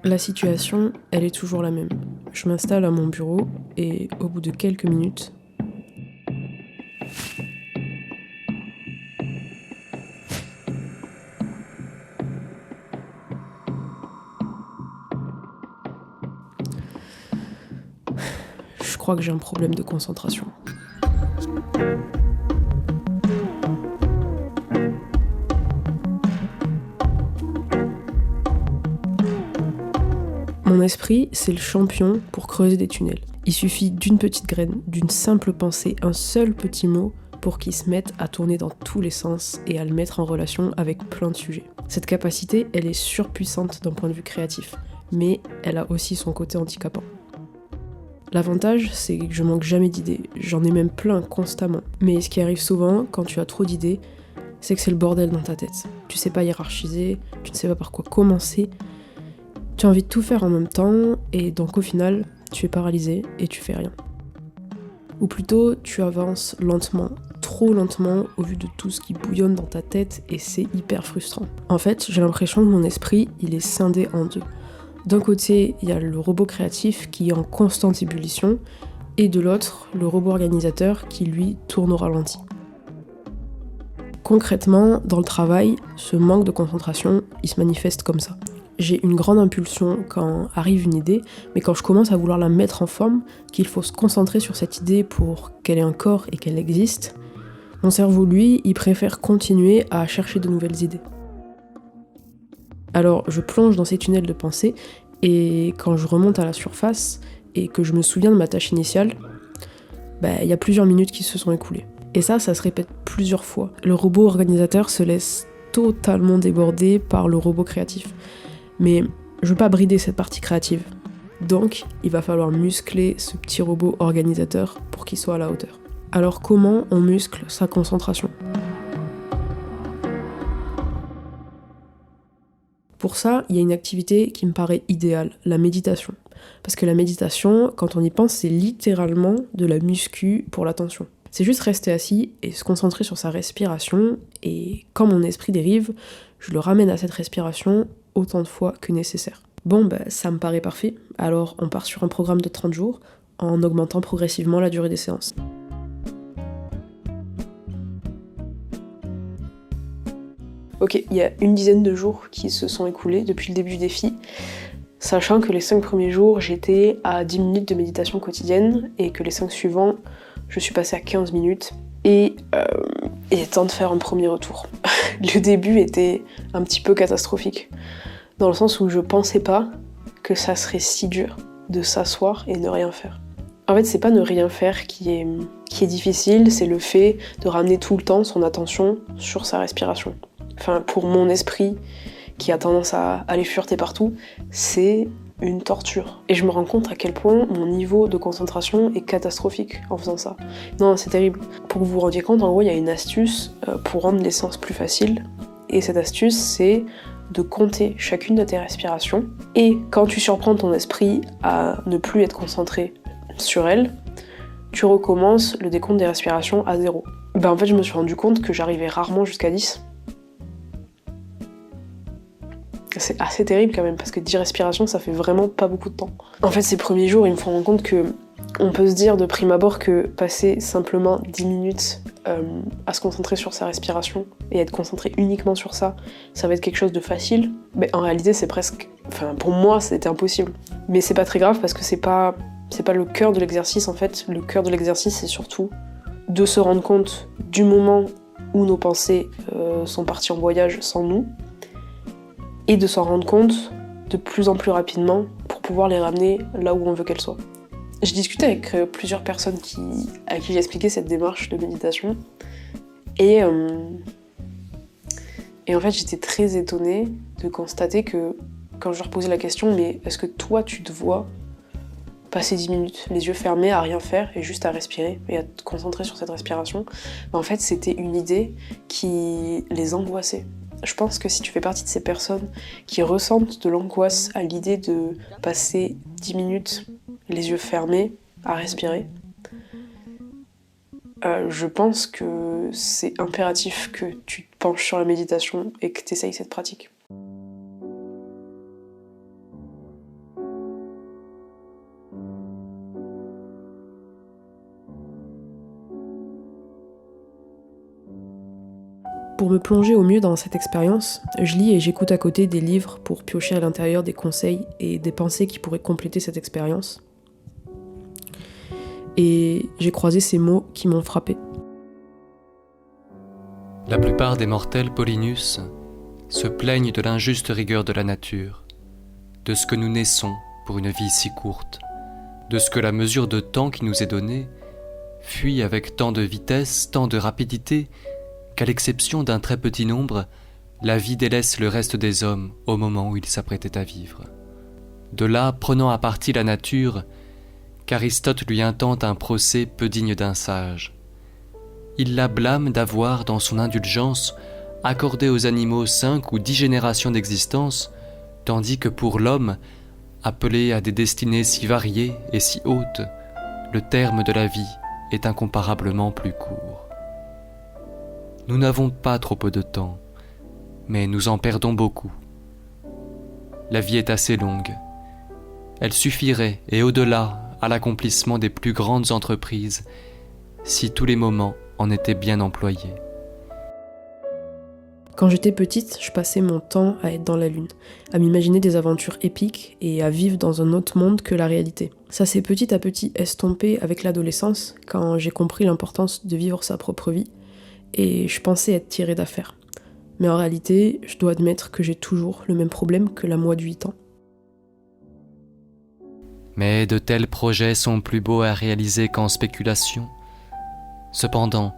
La situation, elle est toujours la même. Je m'installe à mon bureau et au bout de quelques minutes, je crois que j'ai un problème de concentration. Mon esprit, c'est le champion pour creuser des tunnels. Il suffit d'une petite graine, d'une simple pensée, un seul petit mot pour qu'il se mette à tourner dans tous les sens et à le mettre en relation avec plein de sujets. Cette capacité, elle est surpuissante d'un point de vue créatif, mais elle a aussi son côté handicapant. L'avantage, c'est que je manque jamais d'idées, j'en ai même plein constamment. Mais ce qui arrive souvent quand tu as trop d'idées, c'est que c'est le bordel dans ta tête. Tu sais pas hiérarchiser, tu ne sais pas par quoi commencer, tu as envie de tout faire en même temps, et donc au final, tu es paralysé et tu fais rien. Ou plutôt, tu avances lentement, trop lentement, au vu de tout ce qui bouillonne dans ta tête, et c'est hyper frustrant. En fait, j'ai l'impression que mon esprit, il est scindé en deux. D'un côté, il y a le robot créatif qui est en constante ébullition, et de l'autre, le robot organisateur qui, lui, tourne au ralenti. Concrètement, dans le travail, ce manque de concentration, il se manifeste comme ça. J'ai une grande impulsion quand arrive une idée, mais quand je commence à vouloir la mettre en forme, qu'il faut se concentrer sur cette idée pour qu'elle ait un corps et qu'elle existe, mon cerveau, lui, il préfère continuer à chercher de nouvelles idées. Alors je plonge dans ces tunnels de pensée, et quand je remonte à la surface et que je me souviens de ma tâche initiale, y a plusieurs minutes qui se sont écoulées. Et ça se répète plusieurs fois. Le robot organisateur se laisse totalement déborder par le robot créatif. Mais je veux pas brider cette partie créative. Donc, il va falloir muscler ce petit robot organisateur pour qu'il soit à la hauteur. Alors comment on muscle sa concentration ? Pour ça, il y a une activité qui me paraît idéale, la méditation. Parce que la méditation, quand on y pense, c'est littéralement de la muscu pour l'attention. C'est juste rester assis et se concentrer sur sa respiration, et quand mon esprit dérive, je le ramène à cette respiration autant de fois que nécessaire. Bon, ça me paraît parfait, alors on part sur un programme de 30 jours, en augmentant progressivement la durée des séances. Ok, il y a une dizaine de jours qui se sont écoulés depuis le début du défi, sachant que les 5 premiers jours, j'étais à 10 minutes de méditation quotidienne, et que les 5 suivants, je suis passée à 15 minutes, et il est temps de faire un premier retour. Le début était un petit peu catastrophique, dans le sens où je pensais pas que ça serait si dur de s'asseoir et ne rien faire. En fait, c'est pas ne rien faire qui est difficile, c'est le fait de ramener tout le temps son attention sur sa respiration. Enfin, pour mon esprit, qui a tendance à aller fureter partout, c'est une torture. Et je me rends compte à quel point mon niveau de concentration est catastrophique en faisant ça. Non, c'est terrible. Pour que vous vous rendiez compte, en gros, il y a une astuce pour rendre les séances plus faciles. Et cette astuce, c'est de compter chacune de tes respirations. Et quand tu surprends ton esprit à ne plus être concentré sur elle, tu recommences le décompte des respirations à 0. En fait, je me suis rendu compte que j'arrivais rarement jusqu'à 10. C'est assez terrible quand même, parce que 10 respirations, ça fait vraiment pas beaucoup de temps. En fait, ces premiers jours, ils me font rendre compte que on peut se dire de prime abord que passer simplement 10 minutes à se concentrer sur sa respiration et être concentré uniquement sur ça, ça va être quelque chose de facile. Mais en réalité, c'est presque... Enfin, pour moi, c'était impossible. Mais c'est pas très grave, parce que c'est pas le cœur de l'exercice, en fait. Le cœur de l'exercice, c'est surtout de se rendre compte du moment où nos pensées sont parties en voyage sans nous, et de s'en rendre compte de plus en plus rapidement pour pouvoir les ramener là où on veut qu'elles soient. J'ai discuté avec plusieurs personnes à qui j'ai expliqué cette démarche de méditation, et en fait j'étais très étonnée de constater que quand je leur posais la question, mais est-ce que toi tu te vois passer 10 minutes les yeux fermés à rien faire et juste à respirer et à te concentrer sur cette respiration, en fait c'était une idée qui les angoissait. Je pense que si tu fais partie de ces personnes qui ressentent de l'angoisse à l'idée de passer 10 minutes les yeux fermés à respirer, je pense que c'est impératif que tu te penches sur la méditation et que tu essayes cette pratique. Pour me plonger au mieux dans cette expérience, je lis et j'écoute à côté des livres pour piocher à l'intérieur des conseils et des pensées qui pourraient compléter cette expérience. Et j'ai croisé ces mots qui m'ont frappé. La plupart des mortels Paulinus se plaignent de l'injuste rigueur de la nature, de ce que nous naissons pour une vie si courte, de ce que la mesure de temps qui nous est donnée fuit avec tant de vitesse, tant de rapidité, qu'à l'exception d'un très petit nombre, la vie délaisse le reste des hommes au moment où ils s'apprêtaient à vivre. De là, prenant à partie la nature, qu'Aristote lui intente un procès peu digne d'un sage. Il la blâme d'avoir, dans son indulgence, accordé aux animaux 5 ou 10 générations d'existence, tandis que pour l'homme, appelé à des destinées si variées et si hautes, le terme de la vie est incomparablement plus court. Nous n'avons pas trop peu de temps, mais nous en perdons beaucoup. La vie est assez longue. Elle suffirait, et au-delà, à l'accomplissement des plus grandes entreprises, si tous les moments en étaient bien employés. Quand j'étais petite, je passais mon temps à être dans la lune, à m'imaginer des aventures épiques et à vivre dans un autre monde que la réalité. Ça s'est petit à petit estompé avec l'adolescence, quand j'ai compris l'importance de vivre sa propre vie, et je pensais être tirée d'affaire. Mais en réalité, je dois admettre que j'ai toujours le même problème que la moi de 8 ans. Mais de tels projets sont plus beaux à réaliser qu'en spéculation. Cependant,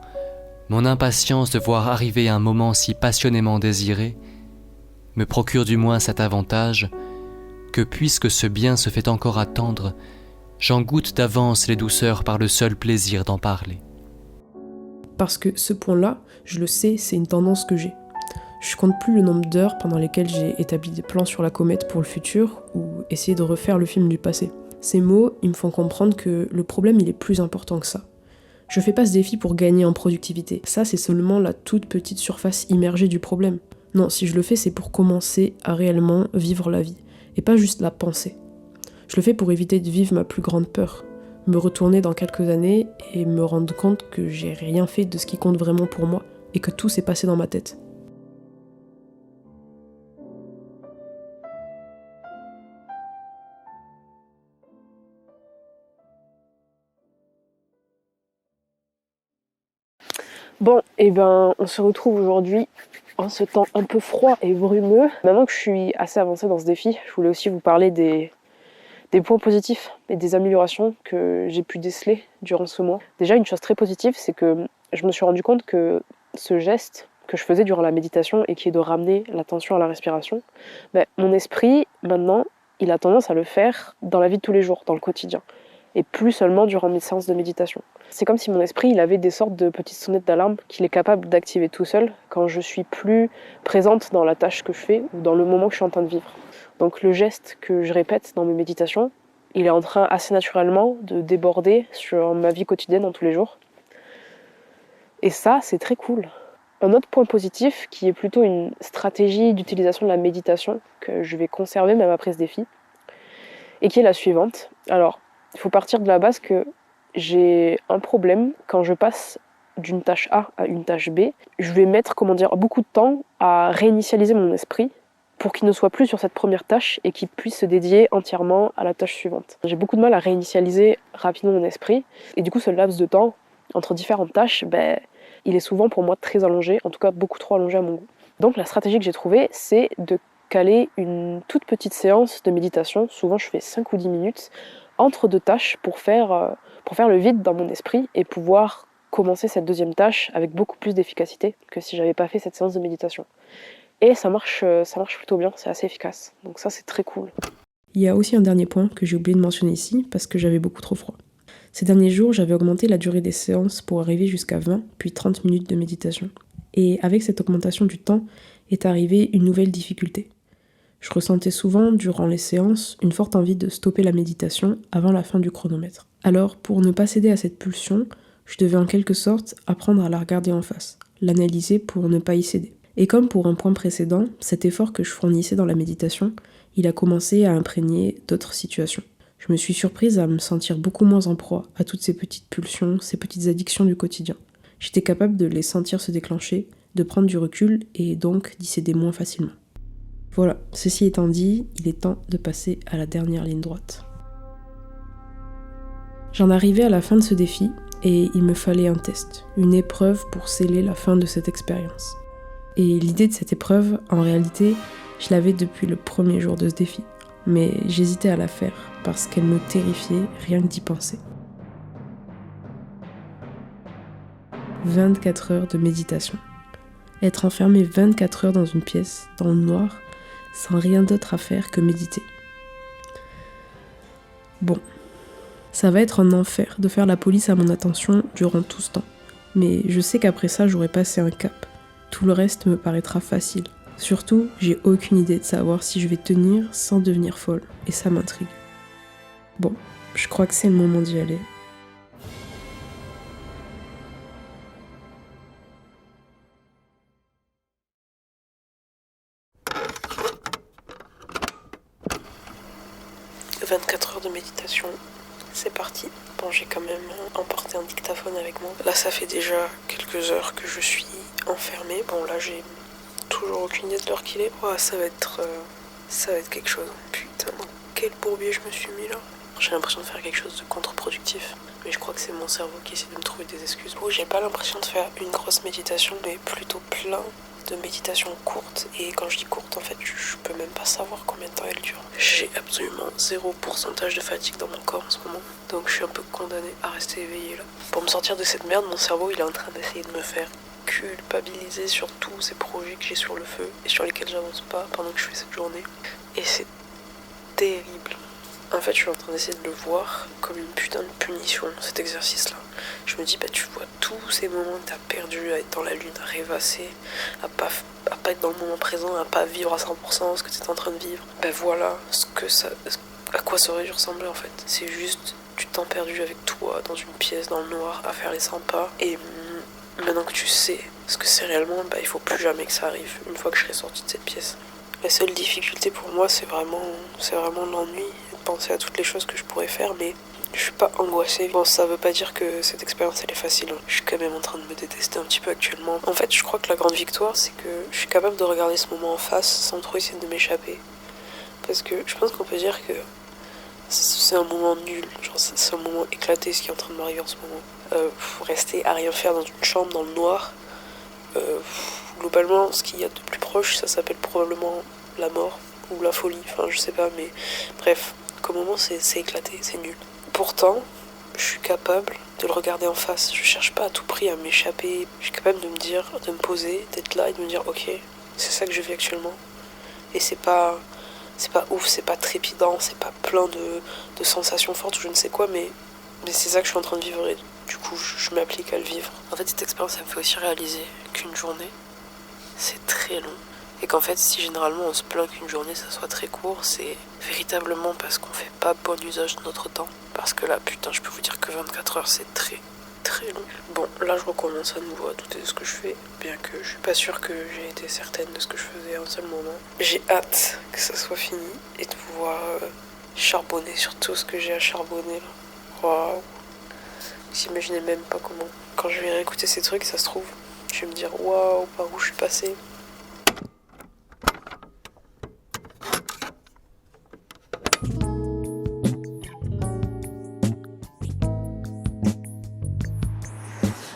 mon impatience de voir arriver un moment si passionnément désiré me procure du moins cet avantage que, puisque ce bien se fait encore attendre, j'en goûte d'avance les douceurs par le seul plaisir d'en parler. Parce que ce point-là, je le sais, c'est une tendance que j'ai. Je compte plus le nombre d'heures pendant lesquelles j'ai établi des plans sur la comète pour le futur ou essayé de refaire le film du passé. Ces mots, ils me font comprendre que le problème, il est plus important que ça. Je fais pas ce défi pour gagner en productivité. Ça, c'est seulement la toute petite surface immergée du problème. Non, si je le fais, c'est pour commencer à réellement vivre la vie, et pas juste la penser. Je le fais pour éviter de vivre ma plus grande peur, me retourner dans quelques années et me rendre compte que j'ai rien fait de ce qui compte vraiment pour moi, et que tout s'est passé dans ma tête. Bon, et ben, on se retrouve aujourd'hui en ce temps un peu froid et brumeux. Maintenant que je suis assez avancée dans ce défi, je voulais aussi vous parler des points positifs et des améliorations que j'ai pu déceler durant ce mois. Déjà, une chose très positive, c'est que je me suis rendu compte que ce geste que je faisais durant la méditation et qui est de ramener l'attention à la respiration, mon esprit, maintenant, il a tendance à le faire dans la vie de tous les jours, dans le quotidien, et plus seulement durant mes séances de méditation. C'est comme si mon esprit il avait des sortes de petites sonnettes d'alarme qu'il est capable d'activer tout seul quand je suis plus présente dans la tâche que je fais ou dans le moment que je suis en train de vivre. Donc le geste que je répète dans mes méditations, il est en train assez naturellement de déborder sur ma vie quotidienne en tous les jours. Et ça, c'est très cool. Un autre point positif, qui est plutôt une stratégie d'utilisation de la méditation que je vais conserver même après ce défi, et qui est la suivante. Alors, il faut partir de la base que j'ai un problème quand je passe d'une tâche A à une tâche B. Je vais mettre, beaucoup de temps à réinitialiser mon esprit pour qu'il ne soit plus sur cette première tâche et qu'il puisse se dédier entièrement à la tâche suivante. J'ai beaucoup de mal à réinitialiser rapidement mon esprit et du coup ce laps de temps entre différentes tâches, il est souvent pour moi très allongé, en tout cas beaucoup trop allongé à mon goût. Donc la stratégie que j'ai trouvée, c'est de caler une toute petite séance de méditation, souvent je fais 5 ou 10 minutes, entre deux tâches pour faire le vide dans mon esprit et pouvoir commencer cette deuxième tâche avec beaucoup plus d'efficacité que si j'avais pas fait cette séance de méditation. Et ça marche plutôt bien, c'est assez efficace. Donc ça, c'est très cool. Il y a aussi un dernier point que j'ai oublié de mentionner ici parce que j'avais beaucoup trop froid. Ces derniers jours, j'avais augmenté la durée des séances pour arriver jusqu'à 20 puis 30 minutes de méditation. Et avec cette augmentation du temps est arrivée une nouvelle difficulté. Je ressentais souvent, durant les séances, une forte envie de stopper la méditation avant la fin du chronomètre. Alors, pour ne pas céder à cette pulsion, je devais en quelque sorte apprendre à la regarder en face, l'analyser pour ne pas y céder. Et comme pour un point précédent, cet effort que je fournissais dans la méditation, il a commencé à imprégner d'autres situations. Je me suis surprise à me sentir beaucoup moins en proie à toutes ces petites pulsions, ces petites addictions du quotidien. J'étais capable de les sentir se déclencher, de prendre du recul et donc d'y céder moins facilement. Voilà, ceci étant dit, il est temps de passer à la dernière ligne droite. J'en arrivais à la fin de ce défi et il me fallait un test, une épreuve pour sceller la fin de cette expérience. Et l'idée de cette épreuve, en réalité, je l'avais depuis le premier jour de ce défi, mais j'hésitais à la faire parce qu'elle me terrifiait rien que d'y penser. 24 heures de méditation. Être enfermé 24 heures dans une pièce, dans le noir, sans rien d'autre à faire que méditer. Bon, ça va être un enfer de faire la police à mon attention durant tout ce temps. Mais je sais qu'après ça, j'aurai passé un cap. Tout le reste me paraîtra facile. Surtout, j'ai aucune idée de savoir si je vais tenir sans devenir folle, et ça m'intrigue. Bon, je crois que c'est le moment d'y aller. « 24 heures de méditation, c'est parti. Bon, j'ai quand même emporté un dictaphone avec moi. Là, ça fait déjà quelques heures que je suis enfermée. Bon, là, j'ai toujours aucune idée de l'heure qu'il est. Oh, ça va être quelque chose. Putain, dans quel bourbier je me suis mis là. J'ai l'impression de faire quelque chose de contre-productif. Mais je crois que c'est mon cerveau qui essaie de me trouver des excuses. Bon, j'ai pas l'impression de faire une grosse méditation, mais plutôt plein de méditations courtes. Et quand je dis courte, en fait, je peux même pas savoir combien de temps elle dure. J'ai absolument 0% de fatigue dans mon corps en ce moment. Donc je suis un peu condamnée à rester éveillée là. Pour me sortir de cette merde, mon cerveau il est en train d'essayer de me faire culpabiliser sur tous ces projets que j'ai sur le feu et sur lesquels j'avance pas pendant que je fais cette journée. Et c'est terrible. En fait, je suis en train d'essayer de le voir comme une putain de punition, cet exercice-là. Je me dis, tu vois tous ces moments que t'as perdu à être dans la lune, à rêvasser, à pas être dans le moment présent, à pas vivre à 100% ce que t'es en train de vivre. Voilà à quoi ça aurait dû ressembler en fait. C'est juste du temps perdu avec toi, dans une pièce, dans le noir, à faire les 100 pas. Et maintenant que tu sais ce que c'est réellement, il faut plus jamais que ça arrive, une fois que je serai sortie de cette pièce. La seule difficulté pour moi, c'est vraiment l'ennui, penser à toutes les choses que je pourrais faire, mais je suis pas angoissée. Bon, ça veut pas dire que cette expérience elle est facile. Je suis quand même en train de me détester un petit peu actuellement. En fait, je crois que la grande victoire, c'est que je suis capable de regarder ce moment en face sans trop essayer de m'échapper. Parce que je pense qu'on peut dire que c'est un moment nul, genre c'est un moment éclaté ce qui est en train de m'arriver en ce moment. Rester à rien faire dans une chambre, dans le noir, globalement, ce qu'il y a de plus proche, ça s'appelle probablement la mort ou la folie, enfin je sais pas, mais bref, comme moment c'est éclaté, c'est nul. Pourtant, je suis capable de le regarder en face, je cherche pas à tout prix à m'échapper, je suis capable de me poser, d'être là et de me dire ok, c'est ça que je vis actuellement. Et c'est pas ouf, c'est pas trépidant, c'est pas plein de sensations fortes ou je ne sais quoi, mais c'est ça que je suis en train de vivre et du coup je m'applique à le vivre. En fait, cette expérience, ça me fait aussi réaliser qu'une journée, c'est très long. Et qu'en fait, si généralement on se plaint qu'une journée ça soit très court, c'est véritablement parce qu'on fait pas bon usage de notre temps. Parce que là, putain, je peux vous dire que 24 heures, c'est très très long. Bon, là je recommence à nouveau à douter de ce que je fais, bien que je suis pas sûre que j'ai été certaine de ce que je faisais à un seul moment. J'ai hâte que ça soit fini et de pouvoir charbonner sur tout ce que j'ai à charbonner là. Waouh. J'imaginais même pas comment. Quand je vais réécouter ces trucs, ça se trouve, je vais me dire waouh, par où je suis passée.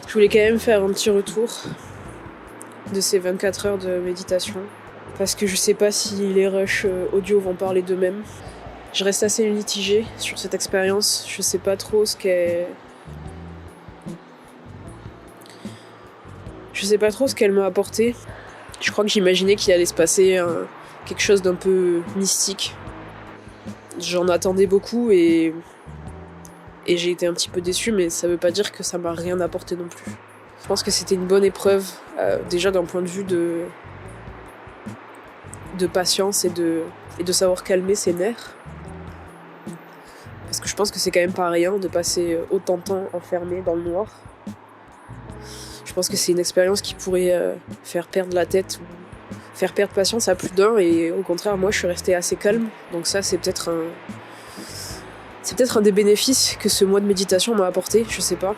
Je voulais quand même faire un petit retour de ces 24 heures de méditation parce que je sais pas si les rushs audio vont parler d'eux-mêmes. Je reste assez mitigée sur cette expérience. Je sais pas trop ce qu'elle m'a apporté. Je crois que j'imaginais qu'il allait se passer quelque chose d'un peu mystique. J'en attendais beaucoup et j'ai été un petit peu déçue, mais ça veut pas dire que ça m'a rien apporté non plus. Je pense que c'était une bonne épreuve, déjà d'un point de vue de patience et de savoir calmer ses nerfs. Parce que je pense que c'est quand même pas rien de passer autant de temps enfermé dans le noir. Je pense que c'est une expérience qui pourrait faire perdre la tête ou faire perdre patience à plus d'un, et au contraire, moi je suis restée assez calme. Donc ça, c'est peut-être un des bénéfices que ce mois de méditation m'a apporté, je sais pas.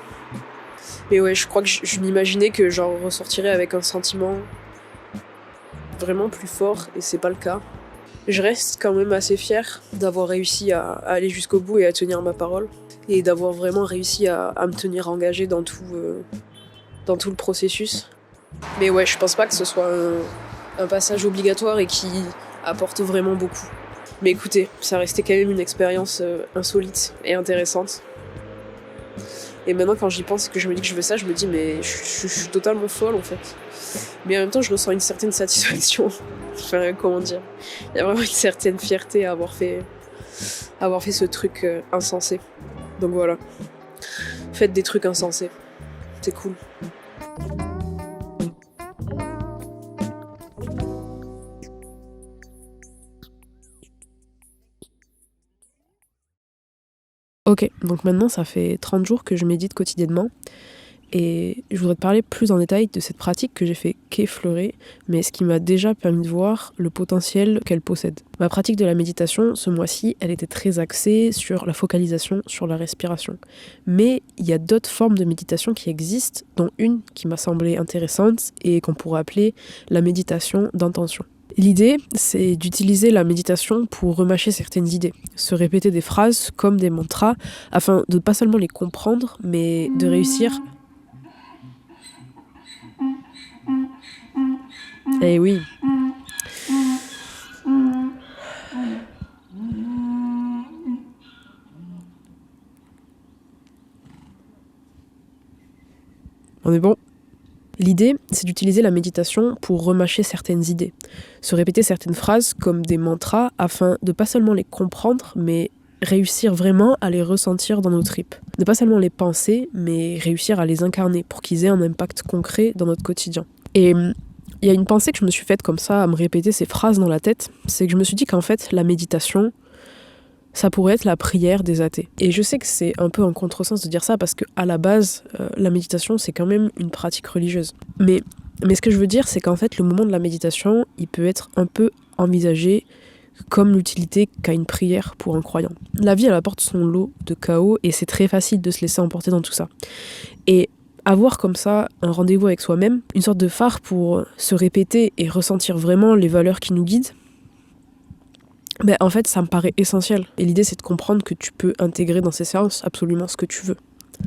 Mais ouais, je crois que je m'imaginais que j'en ressortirais avec un sentiment vraiment plus fort, et c'est pas le cas. Je reste quand même assez fière d'avoir réussi à aller jusqu'au bout et à tenir ma parole, et d'avoir vraiment réussi à me tenir engagée dans tout le processus. Mais ouais, je pense pas que ce soit un passage obligatoire et qui apporte vraiment beaucoup. Mais écoutez, ça restait quand même une expérience insolite et intéressante. Et maintenant, quand j'y pense et que je me dis que je veux ça, je me dis, mais je suis totalement folle en fait. Mais en même temps, je ressens une certaine satisfaction. Enfin, comment dire ? Il y a vraiment une certaine fierté à avoir fait ce truc insensé. Donc voilà. Faites des trucs insensés. C'est cool. Ok, donc maintenant ça fait 30 jours que je médite quotidiennement et je voudrais te parler plus en détail de cette pratique que j'ai fait qu'effleurer, mais ce qui m'a déjà permis de voir le potentiel qu'elle possède. Ma pratique de la méditation, ce mois-ci, elle était très axée sur la focalisation, sur la respiration. Mais il y a d'autres formes de méditation qui existent, dont une qui m'a semblé intéressante et qu'on pourrait appeler la méditation d'intention. L'idée, c'est d'utiliser la méditation pour remâcher certaines idées, se répéter des phrases comme des mantras, afin de pas seulement les comprendre, mais de réussir... Eh oui. On est bon ? L'idée, c'est d'utiliser la méditation pour remâcher certaines idées, se répéter certaines phrases comme des mantras afin de pas seulement les comprendre, mais réussir vraiment à les ressentir dans nos tripes. Ne pas seulement les penser, mais réussir à les incarner pour qu'ils aient un impact concret dans notre quotidien. Et il y a une pensée que je me suis faite comme ça, à me répéter ces phrases dans la tête, c'est que je me suis dit qu'en fait, la méditation, ça pourrait être la prière des athées. Et je sais que c'est un peu un contresens de dire ça parce qu'à la base, la méditation, c'est quand même une pratique religieuse. Mais ce que je veux dire, c'est qu'en fait, le moment de la méditation, il peut être un peu envisagé comme l'utilité qu'a une prière pour un croyant. La vie, elle apporte son lot de chaos et c'est très facile de se laisser emporter dans tout ça. Et avoir comme ça un rendez-vous avec soi-même, une sorte de phare pour se répéter et ressentir vraiment les valeurs qui nous guident, ben, en fait, ça me paraît essentiel. Et l'idée, c'est de comprendre que tu peux intégrer dans ces séances absolument ce que tu veux.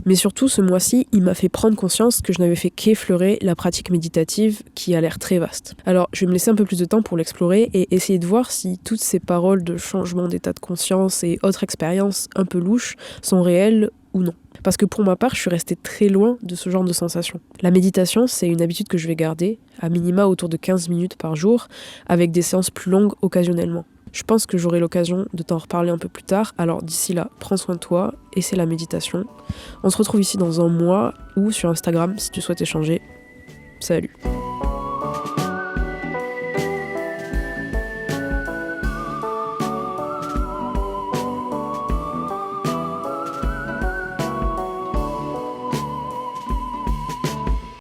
Mais surtout, ce mois-ci, il m'a fait prendre conscience que je n'avais fait qu'effleurer la pratique méditative qui a l'air très vaste. Alors, je vais me laisser un peu plus de temps pour l'explorer et essayer de voir si toutes ces paroles de changement d'état de conscience et autres expériences un peu louches sont réelles ou non. Parce que pour ma part, je suis restée très loin de ce genre de sensation. La méditation, c'est une habitude que je vais garder, à minima autour de 15 minutes par jour, avec des séances plus longues occasionnellement. Je pense que j'aurai l'occasion de t'en reparler un peu plus tard, alors d'ici là, prends soin de toi, et c'est la méditation. On se retrouve ici dans un mois ou sur Instagram si tu souhaites échanger. Salut!